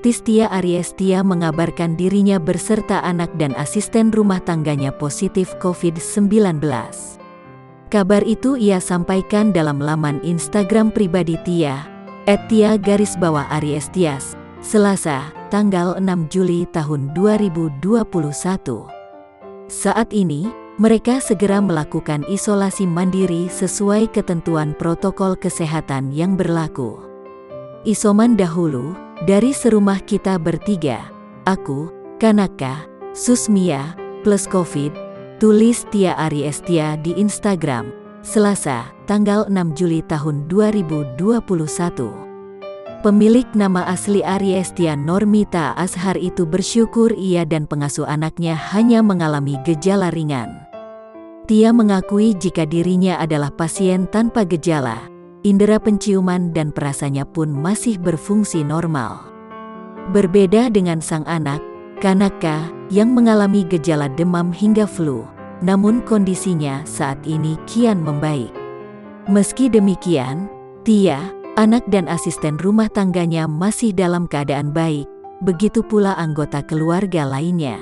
Artis Tia Aries mengabarkan dirinya beserta anak dan asisten rumah tangganya positif COVID-19. Kabar itu ia sampaikan dalam laman Instagram pribadi Tia, @tia_Aries, Selasa, tanggal 6 Juli tahun 2021. Saat ini, mereka segera melakukan isolasi mandiri sesuai ketentuan protokol kesehatan yang berlaku. Isoman dahulu, dari serumah kita bertiga, aku, Kanaka, Susmia, plus COVID, tulis Tia Aries di Instagram, Selasa, tanggal 6 Juli tahun 2021. Pemilik nama asli Aries Normita Azhar itu bersyukur ia dan pengasuh anaknya hanya mengalami gejala ringan. Tia mengakui jika dirinya adalah pasien tanpa gejala, indera penciuman dan perasanya pun masih berfungsi normal. Berbeda dengan sang anak, Kanaka, yang mengalami gejala demam hingga flu, namun kondisinya saat ini kian membaik. Meski demikian, Tia, anak dan asisten rumah tangganya masih dalam keadaan baik, begitu pula anggota keluarga lainnya.